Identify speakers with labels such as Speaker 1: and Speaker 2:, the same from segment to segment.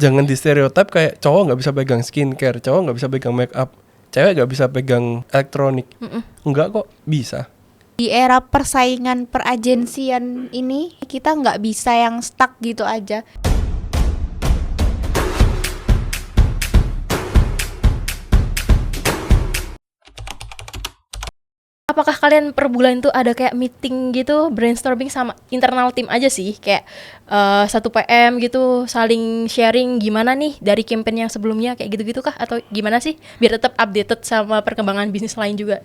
Speaker 1: jangan di stereotip kayak cowok nggak bisa pegang skincare, cowok nggak bisa pegang make up, cewek nggak bisa pegang elektronik. Enggak kok, bisa.
Speaker 2: Di era persaingan peragensian ini kita nggak bisa yang stuck gitu aja.
Speaker 3: Apakah kalian per bulan itu ada kayak meeting gitu, brainstorming sama internal tim aja sih, kayak 1 PM gitu, saling sharing gimana nih dari campaign yang sebelumnya kayak gitu-gitu kah, atau gimana sih biar tetap updated sama perkembangan bisnis lain juga?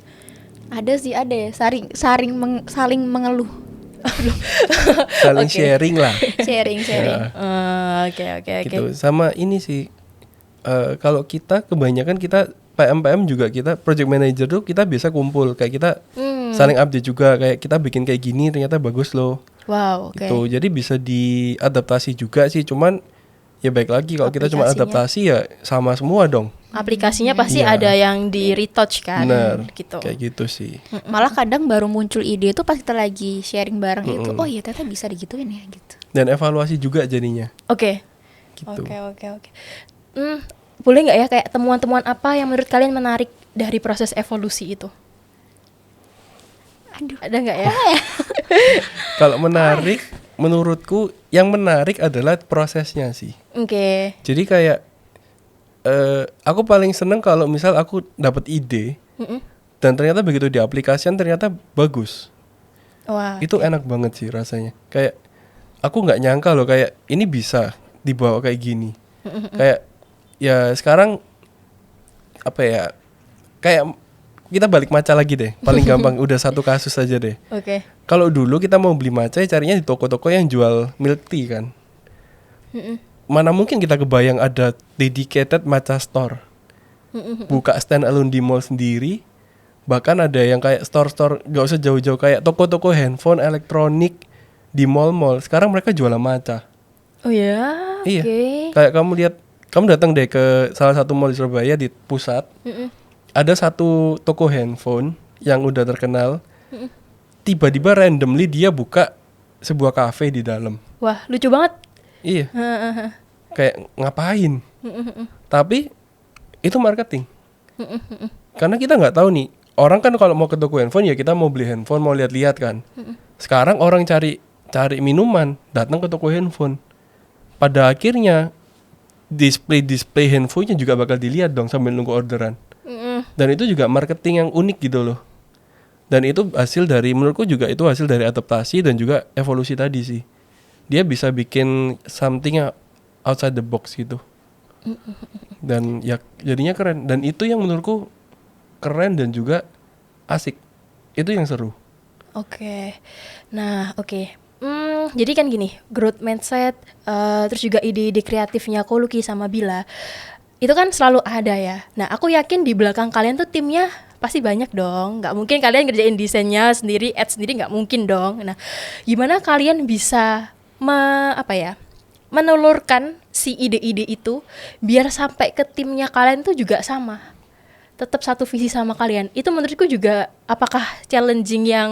Speaker 2: Ada sih, ada ya, saling mengeluh.
Speaker 1: Saling
Speaker 3: Oke.
Speaker 1: sharing lah.
Speaker 2: sharing.
Speaker 1: Ya,
Speaker 3: Oke.
Speaker 1: gitu. Sama ini sih, kalau kita kebanyakan kita PM juga, kita project manager tuh kita biasa kumpul kayak kita saling update juga, kayak kita bikin kayak gini ternyata bagus loh.
Speaker 3: Wow, oke.
Speaker 1: Gitu. Jadi bisa diadaptasi juga sih, cuman ya baik lagi kalau kita cuma
Speaker 3: Aplikasinya.
Speaker 1: adaptasi ya sama semua dong.
Speaker 3: Aplikasinya pasti
Speaker 1: Iya.
Speaker 3: ada yang di retouch kan,
Speaker 1: Bener,
Speaker 3: gitu.
Speaker 1: kayak gitu sih.
Speaker 2: Malah kadang baru muncul ide itu pas kita lagi sharing bareng itu, oh iya ternyata bisa digituin ya gitu.
Speaker 1: Dan evaluasi juga jadinya.
Speaker 3: Oke.
Speaker 1: Gitu.
Speaker 3: Oke. Boleh nggak ya kayak temuan-temuan apa yang menurut kalian menarik dari proses evolusi itu?
Speaker 2: Aduh.
Speaker 3: Ada nggak ya?
Speaker 1: Kalau menarik, menurutku yang menarik adalah prosesnya sih.
Speaker 3: Oke.
Speaker 1: Jadi kayak aku paling seneng kalau misal aku dapat ide dan ternyata begitu diaplikasikan ternyata bagus.
Speaker 3: Wah.
Speaker 1: Itu enak banget sih rasanya. Kayak aku nggak nyangka loh kayak ini bisa dibawa kayak gini. Kayak ya sekarang apa ya? Kayak kita balik maca lagi deh. Paling gampang udah satu kasus aja deh.
Speaker 3: Oke.
Speaker 1: Kalau dulu kita mau beli maca ya carinya di toko-toko yang jual milk tea kan. Mana mungkin kita kebayang ada dedicated matcha store. Buka stand alone di mall sendiri. Bahkan ada yang kayak store-store gak usah jauh-jauh kayak toko-toko handphone, elektronik di mall-mall. Sekarang mereka jualan matcha.
Speaker 3: Oh ya.
Speaker 1: Iya.
Speaker 3: Oke.
Speaker 1: Kayak kamu datang deh ke salah satu mall di Surabaya di pusat. Ada satu toko handphone yang udah terkenal. Tiba-tiba randomly dia buka sebuah cafe di dalam.
Speaker 3: Wah, lucu banget.
Speaker 1: Iya. Kayak ngapain? Tapi itu marketing. Karena kita nggak tahu nih. Orang kan kalau mau ke toko handphone ya kita mau beli handphone, mau lihat-lihat kan. Sekarang orang cari minuman, datang ke toko handphone. Pada akhirnya display handphonenya juga bakal dilihat dong sambil nunggu orderan. Dan itu juga marketing yang unik gitu loh. Dan itu hasil dari, menurutku juga itu hasil dari adaptasi dan juga evolusi tadi sih. Dia bisa bikin something outside the box gitu. Dan ya jadinya keren. Dan itu yang menurutku keren dan juga asik. Itu yang seru.
Speaker 3: Oke. Nah, oke. Jadi kan gini, growth mindset, terus juga ide-ide kreatifnya Koluki sama Bila, itu kan selalu ada ya. Nah, aku yakin di belakang kalian tuh timnya pasti banyak dong. Nggak mungkin kalian ngerjain desainnya sendiri, ads sendiri, nggak mungkin dong. Nah, gimana kalian bisa menelurkan si ide-ide itu biar sampai ke timnya kalian tuh juga sama, tetap satu visi sama kalian. Itu menurutku juga apakah challenging yang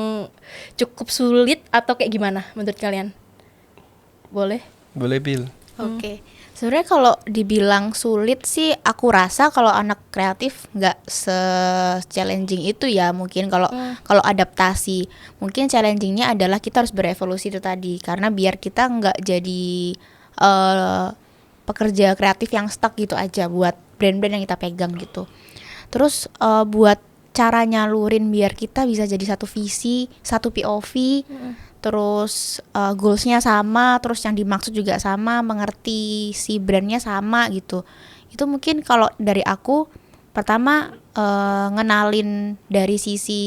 Speaker 3: cukup sulit atau kayak gimana menurut kalian? Boleh?
Speaker 1: Boleh Bil.
Speaker 2: Oke. Sebenarnya kalau dibilang sulit sih, aku rasa kalau anak kreatif nggak se-challenging itu ya. Mungkin kalau adaptasi, mungkin challengingnya adalah kita harus berevolusi itu tadi. Karena biar kita nggak jadi pekerja kreatif yang stuck gitu aja buat brand-brand yang kita pegang gitu. Terus buat cara nyalurin biar kita bisa jadi satu visi, satu POV, terus goalsnya sama, terus yang dimaksud juga sama, mengerti si brandnya sama gitu. Itu mungkin kalau dari aku pertama ngenalin dari sisi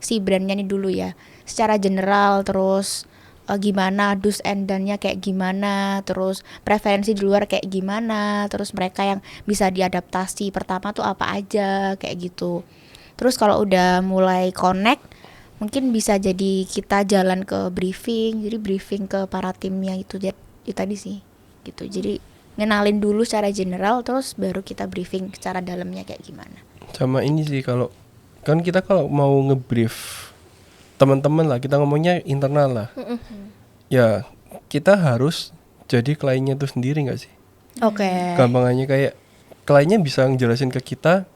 Speaker 2: si brandnya nih dulu ya, secara general, terus gimana do's and done-nya kayak gimana, terus preferensi di luar kayak gimana, terus mereka yang bisa diadaptasi pertama tuh apa aja kayak gitu. Terus kalau udah mulai connect, mungkin bisa jadi kita jalan ke briefing, jadi briefing ke para timnya itu tadi sih gitu. Jadi ngenalin dulu secara general, terus baru kita briefing secara dalamnya kayak gimana.
Speaker 1: Sama ini sih, kalau kan kita kalau mau ngebrief teman-teman lah, kita ngomongnya internal lah. Ya kita harus jadi kliennya itu sendiri nggak sih?
Speaker 3: Oke.
Speaker 1: Gampangannya kayak kliennya bisa ngejelasin ke kita,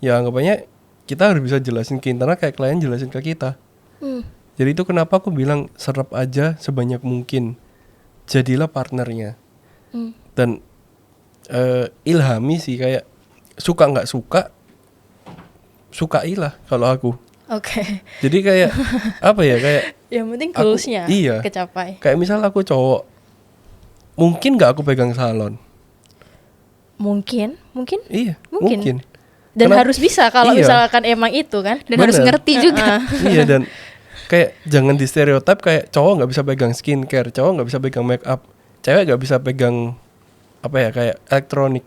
Speaker 1: ya anggapannya kita harus bisa jelasin ke internal kayak klien jelasin ke kita. Jadi itu kenapa aku bilang serap aja sebanyak mungkin, jadilah partnernya. Dan ilhami sih, kayak suka nggak suka, sukailah kalau aku.
Speaker 3: Oke.
Speaker 1: Jadi kayak apa ya, kayak
Speaker 3: Yang penting
Speaker 1: aku-
Speaker 3: goals-nya
Speaker 1: iya.
Speaker 3: kecapai.
Speaker 1: Kayak misal aku cowok, mungkin nggak aku pegang salon.
Speaker 3: Mungkin.
Speaker 1: Iya,
Speaker 3: Mungkin.
Speaker 1: mungkin.
Speaker 3: Dan
Speaker 1: Kenapa?
Speaker 3: harus bisa kalau
Speaker 1: Iya.
Speaker 3: misalkan emang itu kan.
Speaker 2: Dan harus
Speaker 1: Bener.
Speaker 2: ngerti juga.
Speaker 1: Iya, dan kayak jangan di stereotip kayak cowok nggak bisa pegang skincare, cowok nggak bisa pegang make up, cewek nggak bisa pegang apa ya kayak elektronik.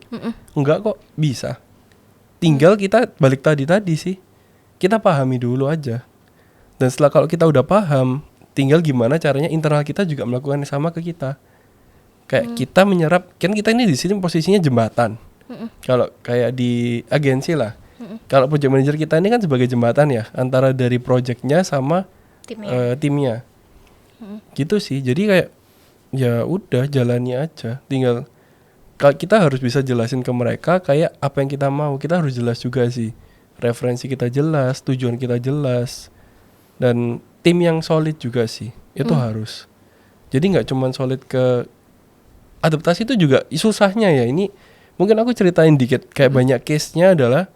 Speaker 1: Enggak kok, bisa. Tinggal kita balik tadi sih, kita pahami dulu aja. Dan setelah kalau kita udah paham, tinggal gimana caranya internal kita juga melakukan yang sama ke kita. Kayak kita menyerap, kan kita ini di sini posisinya jembatan. Kalau kayak di agensi lah, kalau project manager kita ini kan sebagai jembatan ya antara dari projectnya sama timnya. Gitu sih. Jadi kayak ya udah jalani aja. Tinggal kalau kita harus bisa jelasin ke mereka kayak apa yang kita mau. Kita harus jelas juga sih. Referensi kita jelas, tujuan kita jelas. Dan tim yang solid juga sih. Itu harus. Jadi nggak cuman solid ke adaptasi, itu juga susahnya ya. Ini mungkin aku ceritain dikit. Kayak banyak case-nya adalah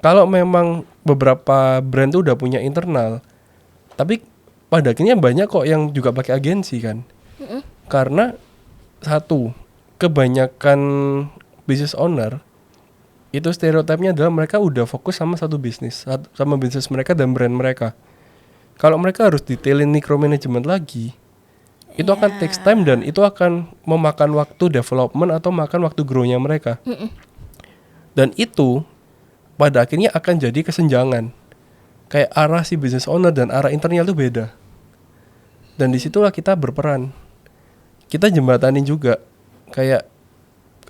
Speaker 1: kalau memang beberapa brand tuh udah punya internal, tapi pada akhirnya banyak kok yang juga pakai agensi kan. Karena satu, kebanyakan business owner itu stereotipnya adalah mereka udah fokus sama satu bisnis, sama bisnis mereka dan brand mereka. Kalau mereka harus detailin micromanagement lagi, itu akan takes time dan itu akan memakan waktu development atau makan waktu grow-nya mereka. Dan itu pada akhirnya akan jadi kesenjangan. Kayak arah si business owner dan arah internal itu beda. Dan disitulah kita berperan. Kita jembatanin juga. Kayak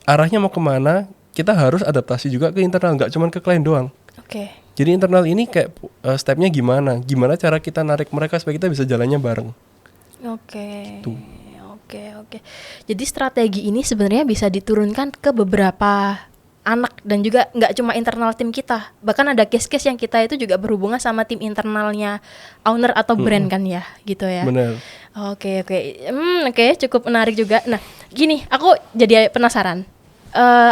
Speaker 1: arahnya mau kemana, kita harus adaptasi juga ke internal, nggak cuma ke klien doang.
Speaker 3: Oke.
Speaker 1: Jadi internal ini kayak stepnya gimana cara kita narik mereka supaya kita bisa jalannya bareng.
Speaker 3: Oke.
Speaker 1: Tuh.
Speaker 3: Oke. Jadi strategi ini sebenarnya bisa diturunkan ke beberapa anak dan juga nggak cuma internal tim kita. Bahkan ada case-case yang kita itu juga berhubungan sama tim internalnya owner atau brand kan ya, gitu ya.
Speaker 1: Bener.
Speaker 3: Oke. Oke, cukup menarik juga. Nah, gini, aku jadi penasaran.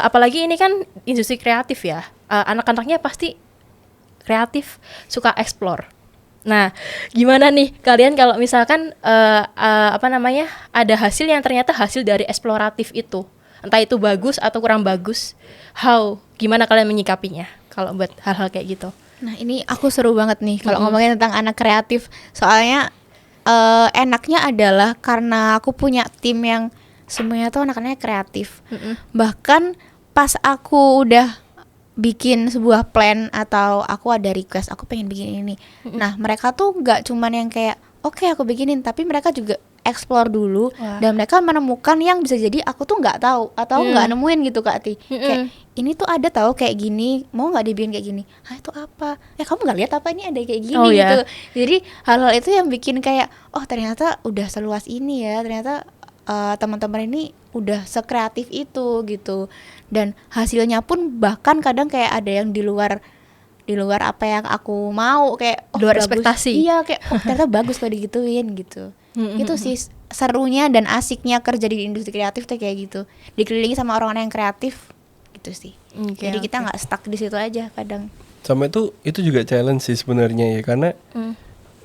Speaker 3: Apalagi ini kan industri kreatif ya. Anak-anaknya pasti kreatif, suka explore. Nah, gimana nih kalian kalau misalkan ada hasil yang ternyata hasil dari eksploratif itu, entah itu bagus atau kurang bagus, gimana kalian menyikapinya kalau buat hal-hal kayak gitu?
Speaker 2: Nah, ini aku seru banget nih kalau ngomongin tentang anak kreatif. Soalnya enaknya adalah karena aku punya tim yang semuanya tuh anak-anaknya kreatif. Bahkan pas aku udah bikin sebuah plan atau aku ada request, aku pengen bikin ini. Nah, mereka tuh nggak cuman yang kayak oke, aku bikinin, tapi mereka juga explore dulu.
Speaker 3: Wah.
Speaker 2: Dan mereka menemukan yang bisa jadi aku tuh nggak tahu atau nggak nemuin gitu Kak Ti. Kayak ini tuh ada tahu kayak gini, mau nggak dibikin kayak gini? Itu apa? Kamu nggak lihat apa ini ada kayak gini
Speaker 3: Oh,
Speaker 2: gitu.
Speaker 3: ya.
Speaker 2: Jadi hal-hal itu yang bikin kayak ternyata udah seluas ini ya, ternyata teman-teman ini udah sekreatif itu gitu. Dan hasilnya pun bahkan kadang kayak ada yang di luar apa yang aku mau, kayak
Speaker 3: Di luar
Speaker 2: bagus.
Speaker 3: ekspektasi.
Speaker 2: Iya, kayak ternyata bagus kalau digituin gitu. Itu sih serunya dan asiknya kerja di industri kreatif tuh kayak gitu. Dikelilingi sama orang-orang yang kreatif gitu sih.
Speaker 3: Oke,
Speaker 2: Jadi kita
Speaker 3: oke.
Speaker 2: nggak stuck di situ aja kadang.
Speaker 1: Sama itu juga challenge sih sebenarnya ya, karena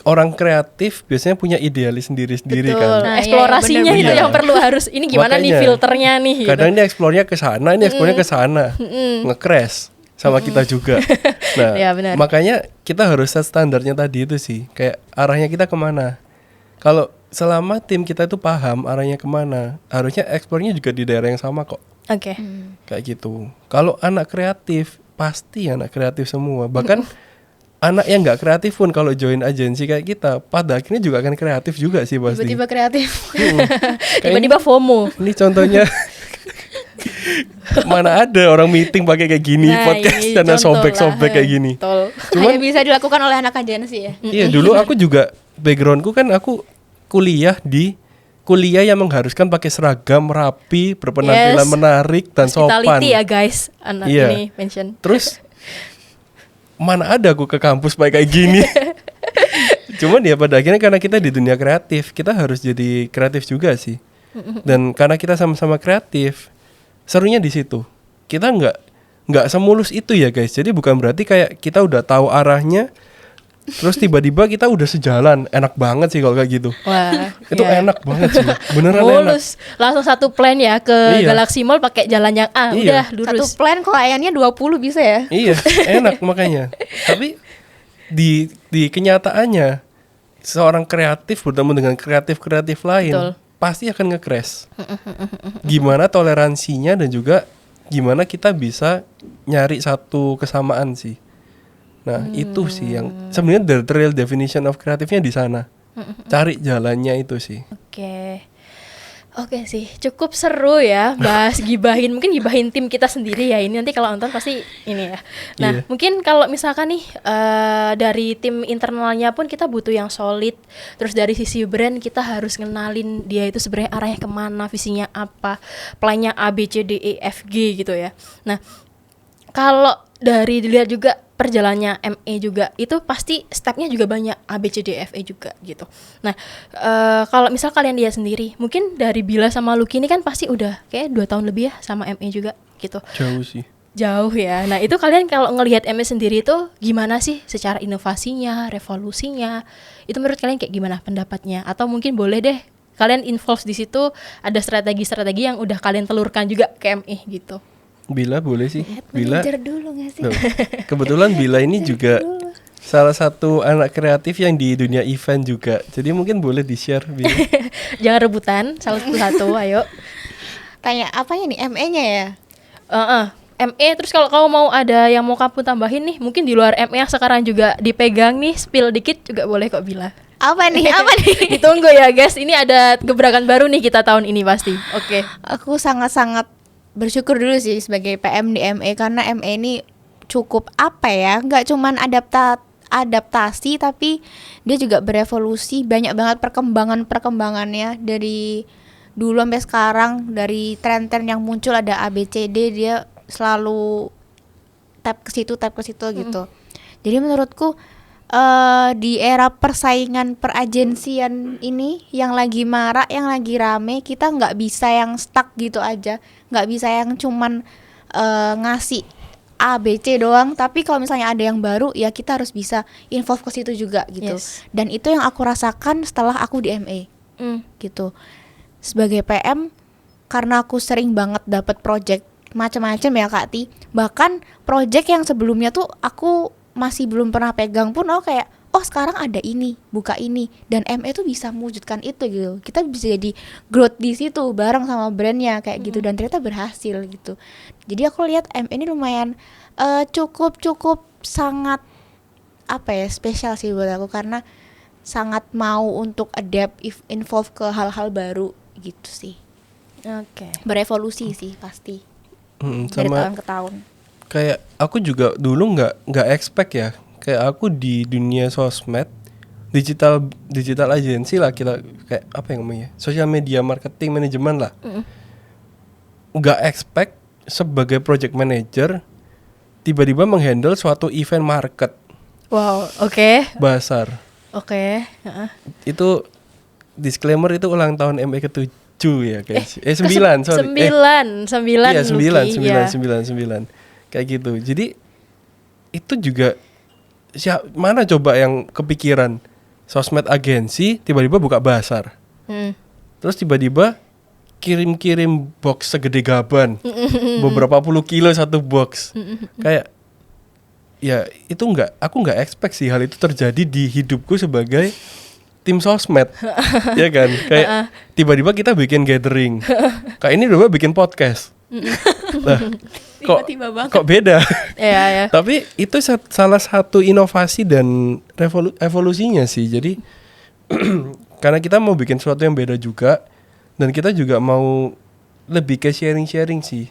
Speaker 1: orang kreatif biasanya punya idealis sendiri-sendiri
Speaker 3: Betul.
Speaker 1: kan.
Speaker 2: Nah,
Speaker 3: Eksplorasinya
Speaker 2: iya,
Speaker 3: itu
Speaker 1: bener-bener.
Speaker 3: yang perlu harus ini gimana nih
Speaker 1: Makanya,
Speaker 3: filternya nih gitu.
Speaker 1: Kadang ini eksplornya ke sana, ini eksplornya ke sana. Nge-crash sama kita juga. Nah,
Speaker 3: Iya, benar.
Speaker 1: makanya kita harus set standarnya tadi itu sih. Kayak arahnya kita kemana. Kalau selama tim kita itu paham arahnya kemana, harusnya eksplornya juga di daerah yang sama kok.
Speaker 3: Oke.
Speaker 1: Kayak gitu. Kalau anak kreatif, pasti anak kreatif semua. Bahkan anak yang nggak kreatif pun kalau join agensi kayak kita, pada akhirnya juga akan kreatif juga sih pasti.
Speaker 2: Tiba-tiba kreatif.
Speaker 1: Kayak
Speaker 3: Tiba-tiba FOMO.
Speaker 1: ini contohnya. Mana ada orang meeting pakai kayak gini, podcast
Speaker 3: ini
Speaker 1: karena
Speaker 3: contoh
Speaker 1: sobek-sobek
Speaker 3: lah.
Speaker 1: kayak gini.
Speaker 3: Betul.
Speaker 2: Hanya bisa dilakukan oleh anak agensi ya.
Speaker 1: Iya, dulu aku juga backgroundku kan aku kuliah di kuliah yang mengharuskan pakai seragam rapi, berpenampilan
Speaker 3: Yes.
Speaker 1: menarik dan sopan.
Speaker 3: Hospitality ya guys, anak
Speaker 1: Iya.
Speaker 3: ini mention.
Speaker 1: Terus mana ada aku ke kampus pakai kayak gini. Cuman ya pada akhirnya karena kita di dunia kreatif, kita harus jadi kreatif juga sih. Dan karena kita sama-sama kreatif, serunya di situ. Kita nggak semulus itu ya guys. Jadi bukan berarti kayak kita udah tahu arahnya, terus tiba-tiba kita udah sejalan. Enak banget sih kalau kayak gitu.
Speaker 3: Wah,
Speaker 1: Itu
Speaker 3: iya.
Speaker 1: enak banget sih. Beneran enak.
Speaker 3: Mulus, langsung satu plan ya ke
Speaker 1: Iya.
Speaker 3: Galaxy Mall pakai jalan yang A,
Speaker 1: Iya.
Speaker 3: udah
Speaker 2: Satu
Speaker 3: lurus.
Speaker 2: plan kliennya 20 bisa ya.
Speaker 1: Iya, enak makanya. Tapi di kenyataannya seorang kreatif bertemu dengan kreatif lain
Speaker 3: Betul.
Speaker 1: pasti akan nge-crash. Gimana toleransinya dan juga gimana kita bisa nyari satu kesamaan sih. Nah, itu sih yang sebenarnya the real definition of kreatifnya di sana. Cari jalannya itu sih.
Speaker 3: Oke sih, cukup seru ya bahas gibahin, mungkin gibahin tim kita sendiri ya ini nanti kalau nonton pasti ini ya. Nah
Speaker 1: Iya.
Speaker 3: mungkin kalau misalkan nih dari tim internalnya pun kita butuh yang solid. Terus dari sisi brand kita harus ngenalin dia itu sebenarnya arahnya kemana, visinya apa, plannya A B C D E F G gitu ya. Nah kalau dari dilihat juga perjalanannya ME juga itu pasti stepnya juga banyak A B C D F E juga gitu. Nah kalau misal kalian lihat sendiri, mungkin dari Bila sama Lucky ini kan pasti udah kayak 2 tahun lebih ya sama ME juga gitu.
Speaker 1: Jauh sih.
Speaker 3: Jauh ya. Nah itu kalian kalau ngelihat ME sendiri itu gimana sih secara inovasinya, revolusinya? Itu menurut kalian kayak gimana pendapatnya? Atau mungkin boleh deh kalian involve di situ ada strategi-strategi yang udah kalian telurkan juga ke ME gitu.
Speaker 1: Bila boleh sih. Bila
Speaker 2: Manajer dulu gak sih?
Speaker 1: Loh, kebetulan Bila ini juga salah satu anak kreatif yang di dunia event juga. Jadi mungkin boleh di-share Bila.
Speaker 3: Jangan rebutan, satu-satu, ayo.
Speaker 2: Tanya apanya nih ME-nya ya?
Speaker 3: ME, terus kalau kamu mau ada yang mau kamu tambahin nih, mungkin di luar ME yang sekarang juga dipegang nih, spill dikit juga boleh kok Bila.
Speaker 2: Apa nih?
Speaker 3: Ditunggu ya guys, ini ada gebrakan baru nih kita tahun ini pasti. Oke.
Speaker 2: Aku sangat-sangat bersyukur dulu sih sebagai PM di ME karena ME ini cukup apa ya, nggak cuman adaptasi tapi dia juga berevolusi, banyak banget perkembangannya dari dulu sampai sekarang, dari tren-tren yang muncul ada ABCD dia selalu tap ke situ gitu. Jadi menurutku di era persaingan peragensian ini yang lagi marak, yang lagi rame, kita nggak bisa yang stuck gitu aja, nggak bisa yang cuman ngasih A, B, C doang. Tapi kalau misalnya ada yang baru, ya kita harus bisa involve ke situ juga gitu.
Speaker 3: Yes.
Speaker 2: Dan itu yang aku rasakan setelah aku di ME gitu. Sebagai PM, karena aku sering banget dapat project macam-macam ya Kak Ti. Bahkan project yang sebelumnya tuh aku masih belum pernah pegang pun kayak sekarang ada ini, buka ini, dan ME tuh bisa mewujudkan itu gitu. Kita bisa jadi growth di situ bareng sama brandnya kayak gitu, dan ternyata berhasil gitu. Jadi aku lihat ME ini lumayan cukup sangat apa ya, spesial sih buat aku karena sangat mau untuk adapt, involve ke hal-hal baru gitu sih.
Speaker 3: Oke.
Speaker 2: Berevolusi sih pasti dari
Speaker 1: Sama
Speaker 2: tahun ke tahun.
Speaker 1: kayak aku juga dulu nggak expect ya, kayak aku di dunia sosmed, digital agency lah, kita kayak apa yang namanya, social media marketing manajemen lah, nggak expect sebagai project manager tiba-tiba menghandle suatu event market
Speaker 3: Wow, oke.
Speaker 1: basar.
Speaker 3: Oke.
Speaker 1: Itu disclaimer, itu ulang tahun ME ke-7 ya guys. 9 sorry.
Speaker 3: 9
Speaker 1: Iya,
Speaker 3: Lucky, ya.
Speaker 1: 9 kayak gitu. Jadi itu juga mana coba yang kepikiran sosmed agensi tiba-tiba buka basar. Terus tiba-tiba kirim box segede gaban. Beberapa puluh kilo satu box. Kayak ya itu aku nggak expect sih hal itu terjadi di hidupku sebagai tim sosmed. Ya kan? Kayak tiba-tiba kita bikin gathering. Kayak ini udah bikin podcast. Nah,
Speaker 2: Tiba-tiba banget.
Speaker 1: kok beda?
Speaker 3: Iya.
Speaker 1: Tapi itu salah satu inovasi dan evolusinya sih. Jadi karena kita mau bikin sesuatu yang beda juga, dan kita juga mau lebih ke sharing sih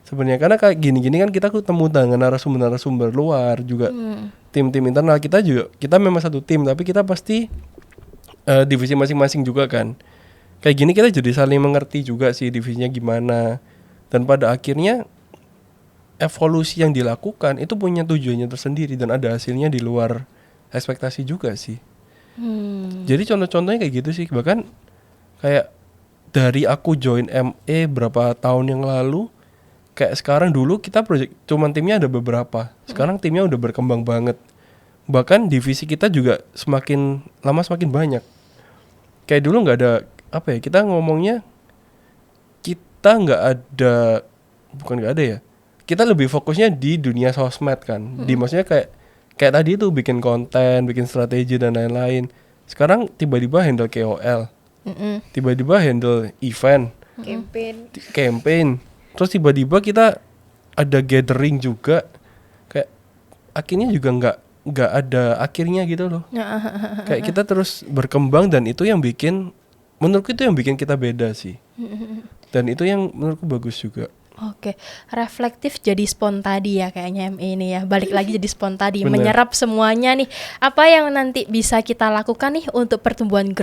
Speaker 1: sebenarnya. Karena kayak gini-gini kan kita ketemu dengan narasumber luar juga, tim-tim internal kita memang satu tim, tapi kita pasti divisi masing-masing juga kan. kayak gini kita jadi saling mengerti juga sih divisinya gimana. Dan pada akhirnya evolusi yang dilakukan itu punya tujuannya tersendiri dan ada hasilnya di luar ekspektasi juga sih. Jadi contoh-contohnya kayak gitu sih. Bahkan kayak dari aku join ME berapa tahun yang lalu, kayak sekarang, dulu kita project cuman timnya ada beberapa. Sekarang timnya udah berkembang banget. Bahkan divisi kita juga semakin lama semakin banyak. Kayak dulu nggak ada apa ya, kita ngomongnya kita nggak ada, bukan nggak ada ya, kita lebih fokusnya di dunia sosmed kan. Di maksudnya kayak tadi itu bikin konten, bikin strategi dan lain-lain. Sekarang tiba-tiba handle KOL, tiba-tiba handle event, campaign. Terus tiba-tiba kita ada gathering juga, kayak akhirnya juga nggak ada akhirnya gitu loh. Kayak kita terus berkembang dan itu yang bikin, menurutku itu yang bikin kita beda sih. Dan itu yang menurutku bagus juga.
Speaker 3: Oke, reflektif jadi spontadi ya kayaknya ME ini ya. Balik lagi jadi spontadi,
Speaker 1: Bener.
Speaker 3: menyerap semuanya nih. Apa yang nanti bisa kita lakukan nih untuk pertumbuhan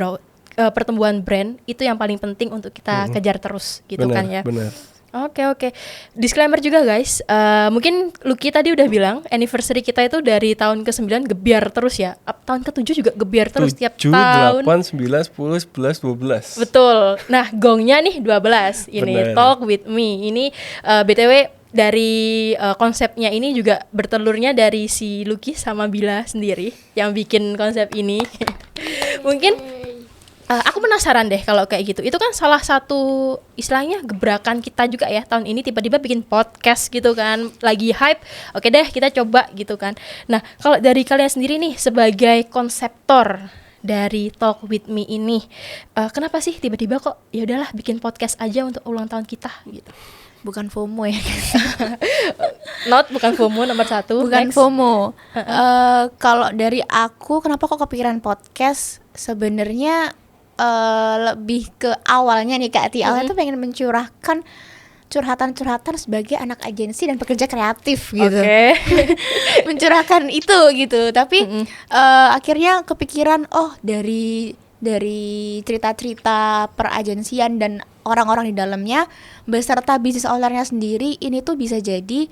Speaker 3: pertumbuhan brand, itu yang paling penting untuk kita kejar terus gitu
Speaker 1: Bener,
Speaker 3: kan ya.
Speaker 1: bener.
Speaker 3: Oke. Disclaimer juga guys, mungkin Lucky tadi udah bilang anniversary kita itu dari tahun ke-9 gebiar terus ya. Tahun ke-7 juga gebiar terus tiap
Speaker 1: 7,
Speaker 3: tahun.
Speaker 1: 8, 9, 10, 11, 12.
Speaker 3: Betul. Nah, gongnya nih 12. Ini
Speaker 1: Bener.
Speaker 3: Talk with Me. Ini BTW dari konsepnya ini juga bertelurnya dari si Lucky sama Bila sendiri yang bikin konsep ini. Mungkin aku penasaran deh kalau kayak gitu. Itu kan salah satu istilahnya gebrakan kita juga ya tahun ini, tiba-tiba bikin podcast gitu kan. Lagi hype. Oke deh, kita coba gitu kan. Nah, kalau dari kalian sendiri nih sebagai konseptor dari Talk with Me ini, kenapa sih tiba-tiba kok ya udahlah bikin podcast aja untuk ulang tahun kita gitu.
Speaker 2: Bukan FOMO ya.
Speaker 3: Bukan FOMO nomor 1.
Speaker 2: Bukan FOMO. Kalau dari aku, kenapa kok kepikiran podcast? Sebenarnya lebih ke awalnya nih Kak Ati. Awalnya tuh pengen mencurahkan curhatan-curhatan sebagai anak agensi dan pekerja kreatif gitu.
Speaker 3: Oke.
Speaker 2: Mencurahkan itu gitu. Tapi akhirnya kepikiran, oh dari cerita-cerita peragensian dan orang-orang di dalamnya beserta bisnis ownernya sendiri, ini tuh bisa jadi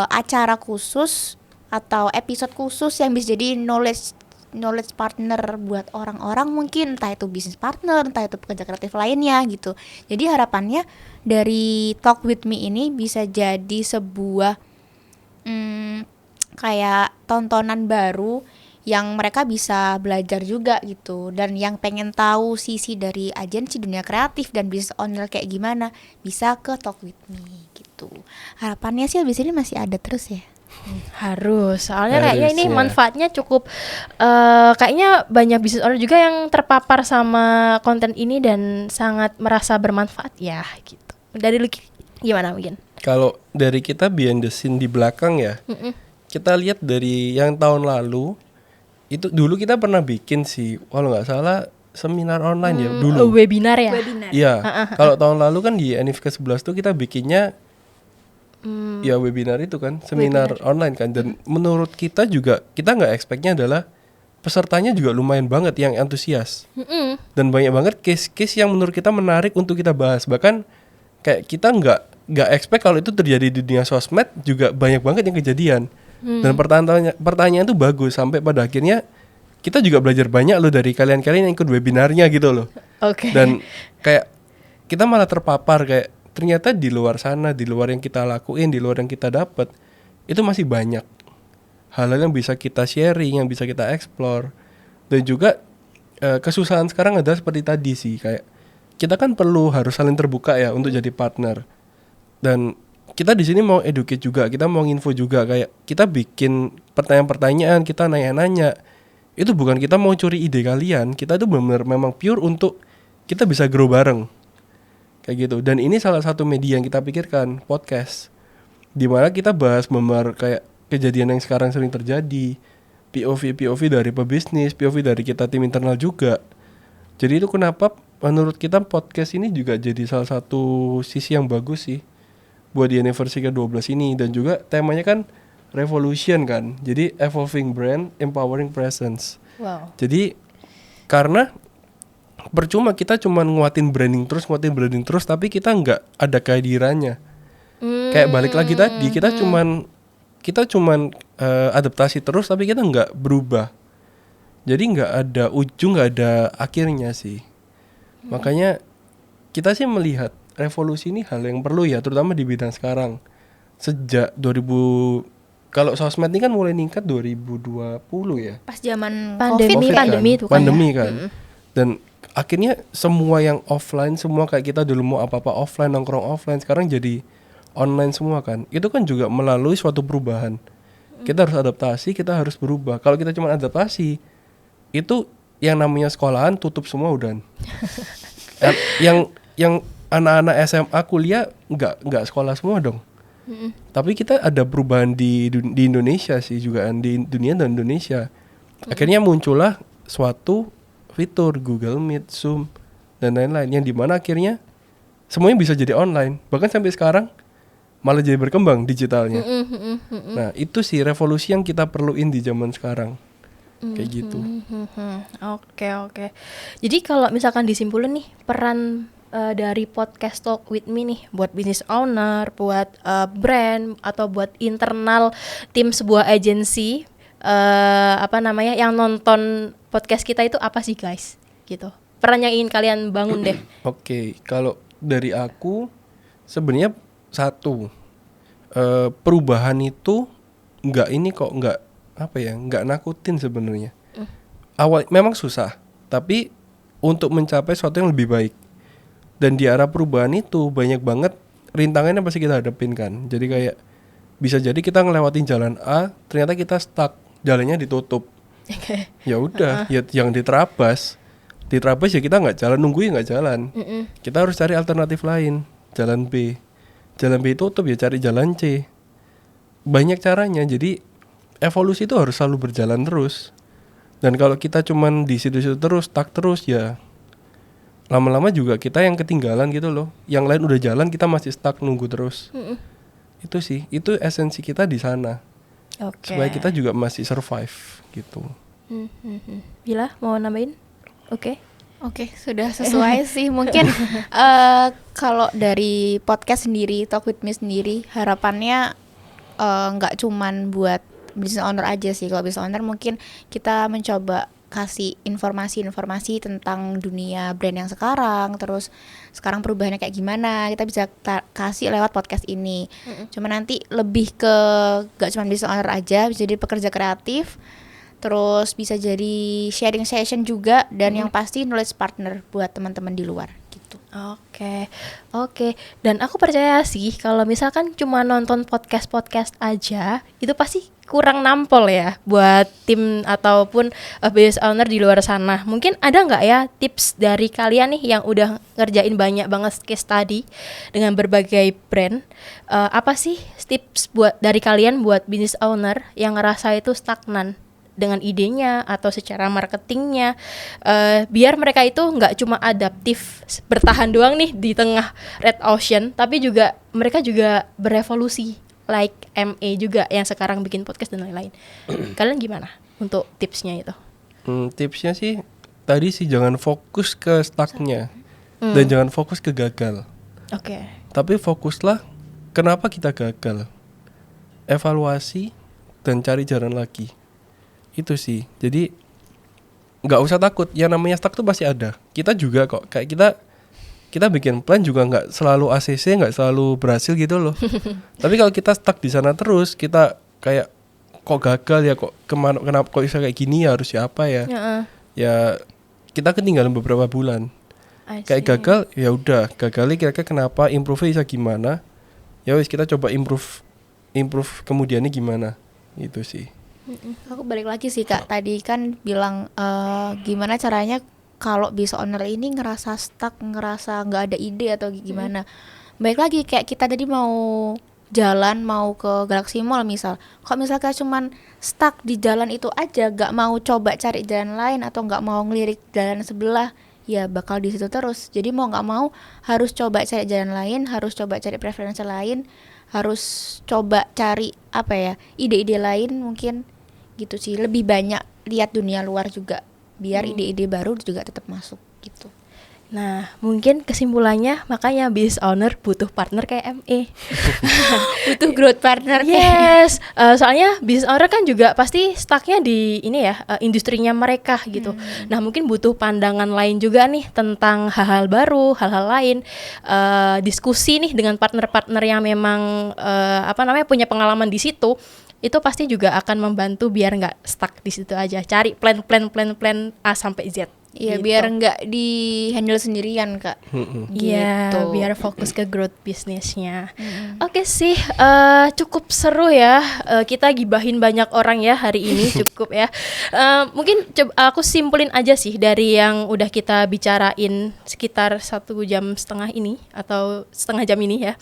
Speaker 2: acara khusus atau episode khusus yang bisa jadi knowledge partner buat orang-orang, mungkin entah itu bisnis partner, entah itu pekerja kreatif lainnya gitu. Jadi harapannya dari Talk with Me ini bisa jadi sebuah kayak tontonan baru yang mereka bisa belajar juga gitu. Dan yang pengen tahu sisi dari agensi dunia kreatif dan bisnis owner kayak gimana, bisa ke Talk with Me gitu. Harapannya sih abis ini masih ada terus ya.
Speaker 3: Harus, soalnya kayaknya ini
Speaker 1: Harusnya.
Speaker 3: manfaatnya cukup, kayaknya banyak bisnis owner juga yang terpapar sama konten ini dan sangat merasa bermanfaat ya gitu. Dari Lucky gimana mungkin?
Speaker 1: Kalau dari kita behind the scene di belakang ya, kita lihat dari yang tahun lalu, itu dulu kita pernah bikin sih, kalau nggak salah seminar online ya dulu.
Speaker 3: Webinar ya?
Speaker 1: Iya, kalau tahun lalu kan di NIF ke-11 tuh kita bikinnya ya webinar itu kan, seminar online kan. Dan menurut kita juga, kita nggak expect-nya adalah pesertanya juga lumayan banget yang antusias. Dan banyak banget case-case yang menurut kita menarik untuk kita bahas. Bahkan kayak kita nggak expect kalau itu terjadi di dunia sosmed, juga banyak banget yang kejadian. Dan pertanyaan itu bagus, sampai pada akhirnya kita juga belajar banyak loh dari kalian-kalian yang ikut webinarnya gitu loh.
Speaker 3: Oke.
Speaker 1: Dan kayak kita malah terpapar, kayak ternyata di luar sana, di luar yang kita lakuin, di luar yang kita dapat, itu masih banyak hal-hal yang bisa kita sharing, yang bisa kita explore. Dan juga kesusahan sekarang adalah seperti tadi sih, kayak kita kan perlu harus saling terbuka ya untuk jadi partner. Dan kita di sini mau educate juga, kita mau info juga, kayak kita bikin pertanyaan-pertanyaan, kita nanya-nanya. Itu bukan kita mau curi ide kalian, kita itu benar-benar memang pure untuk kita bisa grow bareng. Kayak gitu. Dan ini salah satu media yang kita pikirkan, podcast. Dimana kita bahas benar kayak kejadian yang sekarang sering terjadi, POV dari pebisnis, POV dari kita tim internal juga. Jadi itu kenapa menurut kita podcast ini juga jadi salah satu sisi yang bagus sih buat di anniversary ke-12 ini. Dan juga temanya kan revolution kan, jadi evolving brand, empowering presence.
Speaker 3: Wow.
Speaker 1: Jadi karena percuma kita cuman nguatin branding terus tapi kita nggak ada kehadirannya. Kayak balik lagi tadi kita cuman adaptasi terus tapi kita nggak berubah. Jadi nggak ada ujung, nggak ada akhirnya sih. Makanya kita sih melihat revolusi ini hal yang perlu ya, terutama di bidang sekarang. Sejak 2000, kalau sosmed ini kan mulai ningkat 2020 ya.
Speaker 2: Pas zaman
Speaker 3: Pandemi,
Speaker 2: COVID
Speaker 3: pandemi
Speaker 2: kan.
Speaker 3: itu kan.
Speaker 1: Pandemi kan. Dan akhirnya semua yang offline, semua kayak kita dulu mau apa-apa offline, nongkrong offline, sekarang jadi online semua kan. Itu kan juga melalui suatu perubahan. Kita harus adaptasi, kita harus berubah. Kalau kita cuma adaptasi, itu yang namanya sekolahan tutup semua udah. yang anak-anak SMA kuliah nggak sekolah semua dong. Tapi kita ada perubahan di Indonesia sih juga, di dunia dan Indonesia. Akhirnya muncullah suatu fitur Google Meet, Zoom dan lain-lain yang dimana akhirnya semuanya bisa jadi online. Bahkan sampai sekarang malah jadi berkembang digitalnya. Nah itu sih revolusi yang kita perluin di zaman sekarang. Kayak gitu.
Speaker 3: Oke. Jadi kalau misalkan disimpulin nih peran dari podcast Talk With Me nih buat business owner, buat brand atau buat internal tim sebuah agensi yang nonton podcast kita itu apa sih guys? Gitu. Peran yang ingin kalian bangun deh.
Speaker 1: Oke, kalau dari aku sebenarnya satu, perubahan itu nggak nakutin sebenarnya. Awal memang susah, tapi untuk mencapai sesuatu yang lebih baik. Dan di arah perubahan itu banyak banget rintangan yang pasti kita hadapin kan. Jadi kayak bisa jadi kita ngelewatin jalan A, ternyata kita stuck, jalannya ditutup. Ya udah, ya yang diterabas ya kita nggak jalan, nungguin nggak jalan. Kita harus cari alternatif lain, jalan B tutup ya cari jalan C. Banyak caranya, jadi evolusi itu harus selalu berjalan terus. Dan kalau kita cuman di situ-situ terus, stuck terus ya lama-lama juga kita yang ketinggalan gitu loh. Yang lain udah jalan, kita masih stuck nunggu terus. Itu sih, itu esensi kita di sana. Supaya kita juga masih survive gitu.
Speaker 3: Bila mau nambahin?
Speaker 2: Oke, sudah sesuai sih. Mungkin kalau dari podcast sendiri, Talk With Me sendiri, harapannya nggak cuman buat business owner aja sih. Kalau business owner mungkin kita mencoba kasih informasi-informasi tentang dunia brand yang sekarang, terus sekarang perubahannya kayak gimana, kita bisa kasih lewat podcast ini. Cuma nanti lebih ke gak cuma business owner aja, bisa jadi pekerja kreatif, terus bisa jadi sharing session juga, dan yang pasti knowledge partner buat teman-teman di luar gitu.
Speaker 3: Oke. Dan aku percaya sih kalau misalkan cuma nonton podcast aja, itu pasti kurang nampol ya buat tim ataupun business owner di luar sana. Mungkin ada nggak ya tips dari kalian nih yang udah ngerjain banyak banget case study dengan berbagai brand? Apa sih tips dari kalian buat business owner yang ngerasa itu stagnan dengan idenya atau secara marketingnya, biar mereka itu nggak cuma adaptif bertahan doang nih di tengah red ocean, tapi juga mereka juga berevolusi like MA juga yang sekarang bikin podcast dan lain-lain. Kalian gimana untuk tipsnya itu?
Speaker 1: Tipsnya sih tadi sih jangan fokus ke stucknya dan jangan fokus ke gagal. Tapi fokuslah kenapa kita gagal, evaluasi dan cari jalan lagi. Itu sih. Jadi nggak usah takut, yang namanya stuck tuh pasti ada. Kita juga kok, kayak kita bikin plan juga nggak selalu ACC, nggak selalu berhasil gitu loh. Tapi kalau kita stuck di sana terus, kita kayak kok gagal ya, kok kenapa kok bisa kayak gini ya, harus siapa ya? Ya kita ketinggalan beberapa bulan. Kayak gagal ya udah, gagalnya kira-kira kenapa, improve bisa gimana? Ya wis kita coba improve kemudiannya gimana. Itu sih.
Speaker 2: Aku balik lagi sih Kak, tadi kan bilang gimana caranya kalau business owner ini ngerasa stuck, ngerasa nggak ada ide atau gimana. Baik lagi kayak kita tadi mau jalan, mau ke Galaxy Mall misal. Kok misalkan cuman stuck di jalan itu aja, nggak mau coba cari jalan lain atau nggak mau ngelirik jalan sebelah, ya bakal di situ terus. Jadi mau nggak mau harus coba cari jalan lain, harus coba cari preferensi lain, harus coba cari ide-ide lain mungkin gitu sih. Lebih banyak lihat dunia luar juga biar ide-ide baru juga tetap masuk. gitu.
Speaker 3: Nah, mungkin kesimpulannya makanya business owner butuh partner kayak ME.
Speaker 2: Butuh growth partner.
Speaker 3: Yes, soalnya business owner kan juga pasti stucknya di ini ya, industrinya mereka gitu. Nah, mungkin butuh pandangan lain juga nih tentang hal-hal baru, hal-hal lain, diskusi nih dengan partner-partner yang memang punya pengalaman di situ. Itu pasti juga akan membantu biar nggak stuck di situ aja. Cari plan A sampai Z.
Speaker 2: Iya,
Speaker 3: gitu.
Speaker 2: biar nggak di handle sendirian, Kak.
Speaker 3: Iya,
Speaker 2: Gitu.
Speaker 3: biar fokus ke growth bisnisnya. Oke sih, cukup seru ya. Kita gibahin banyak orang ya hari ini, cukup ya. Mungkin aku simpulin aja sih dari yang udah kita bicarain sekitar 1,5 jam ini atau setengah jam ini ya.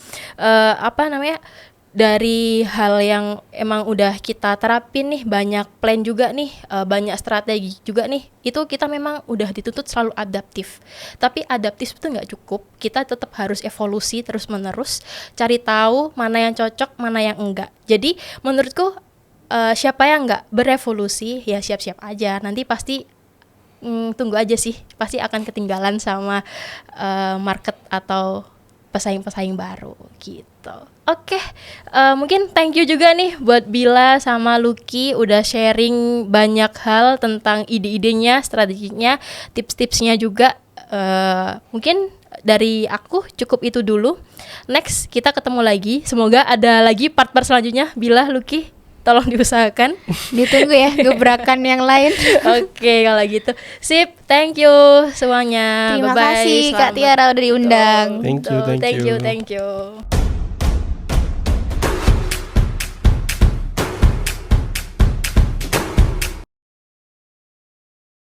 Speaker 3: Dari hal yang emang udah kita terapin nih, banyak plan juga nih, banyak strategi juga nih, itu kita memang udah dituntut selalu adaptif. Tapi adaptif itu nggak cukup, kita tetap harus evolusi terus menerus, cari tahu mana yang cocok, mana yang enggak. Jadi menurutku siapa yang nggak berevolusi ya siap-siap aja, nanti pasti tunggu aja sih, pasti akan ketinggalan sama market atau pesaing-pesaing baru gitu. Oke, mungkin thank you juga nih buat Bila sama Lucky udah sharing banyak hal tentang ide-idenya, strateginya, tips-tipsnya juga. Mungkin dari aku cukup itu dulu. Next kita ketemu lagi. Semoga ada lagi part-part selanjutnya. Bila, Lucky, tolong diusahakan.
Speaker 2: Ditunggu ya gebrakan yang lain.
Speaker 3: Oke, kalau gitu. Sip, thank you semuanya.
Speaker 2: Terima
Speaker 3: Bye-bye.
Speaker 2: kasih Kak
Speaker 3: Selamat.
Speaker 2: Tiara udah diundang.
Speaker 1: Thank you, thank you.
Speaker 3: Thank you.